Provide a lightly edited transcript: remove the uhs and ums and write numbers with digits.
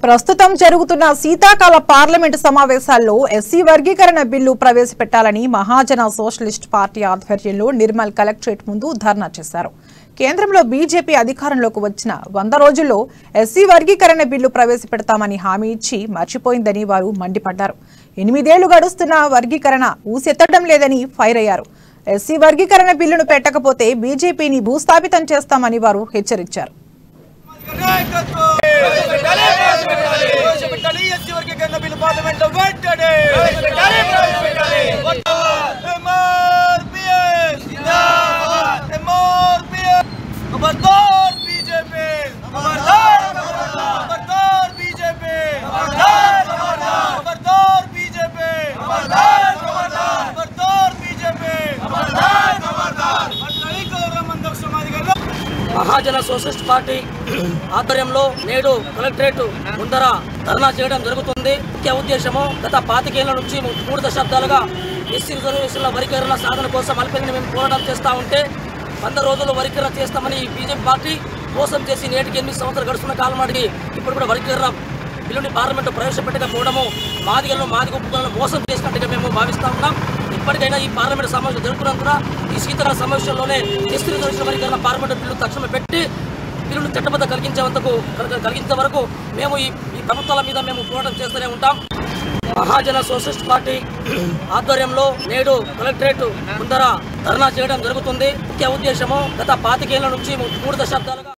ప్రస్తుతం జరుగుతున్న శీతాకాల పార్లమెంటు సమావేశాల్లో ఎస్సీ వర్గీకరణ బిల్లు ప్రవేశపెట్టాలని మహాజన సోషలిస్ట్ పార్టీ ఆధ్వర్యంలో నిర్మల్ కలెక్టరేట్ ముందు ధర్నా చేశారు. కేంద్రంలో బీజేపీ అధికారంలోకి వచ్చిన 100 రోజుల్లో ఎస్సీ వర్గీకరణ బిల్లు ప్రవేశపెడతామని హామీ ఇచ్చి మర్చిపోయిందని వారు మండిపడ్డారు. 8 ఏళ్లు గడుస్తున్న వర్గీకరణ ఊసెత్తడం లేదని ఫైర్ అయ్యారు. ఎస్సీ వర్గీకరణ బిల్లును పెట్టకపోతే బీజేపీని భూస్థాపితం చేస్తామని వారు హెచ్చరించారు. మహాజన సోషలిస్ట్ పార్టీ ఆధ్వర్యంలో నేడు కలెక్టరేట్ ముందర ధర్నా చేయడం జరుగుతుంది. ముఖ్య ఉద్దేశము గత 25 ఏళ్ల నుంచి 3 దశాబ్దాలుగా ఎస్సీ రిజర్వేషన్ల వర్గీకరణ సాధన కోసం అల్పేని మేము పోరాటం చేస్తూ ఉంటే 100 రోజులు వర్గీకరణ చేస్తామని బీజేపీ పార్టీ మోసం చేసి నేటికి 8 సంవత్సరాలు గడుస్తున్న కాలం నాటికి ఇప్పుడు కూడా వర్గీకరణ బిల్లుని పార్లమెంటు ప్రవేశపెట్టకపోవడము మాదిగలను మాదిగ ఉపకులను మోసం చేసినట్టుగా మేము భావిస్తూ ఉన్నాం. ఇప్పటికైనా ఈ పార్లమెంటు సమావేశం జరుగుతున్నందున ఈ శీతకాల సమావేశంలోనే ఎస్సీ రిజర్వేషన్ వర్గీకరణ పార్లమెంటు బిల్లు తక్షణమే పెట్టి బిల్లును చట్టబద్ధ కలిగించే వరకు మేము ఈ ప్రభుత్వాల మీద మేము పోరాటం చేస్తూనే ఉంటాం. మహాజన సోషలిస్ట్ పార్టీ ఆధ్వర్యంలో నేడు కలెక్టరేట్ ముందర ధర్నా చేయడం జరుగుతుంది. ముఖ్య ఉద్దేశము గత 25 ఏళ్ల నుంచి 3 దశాబ్దాలుగా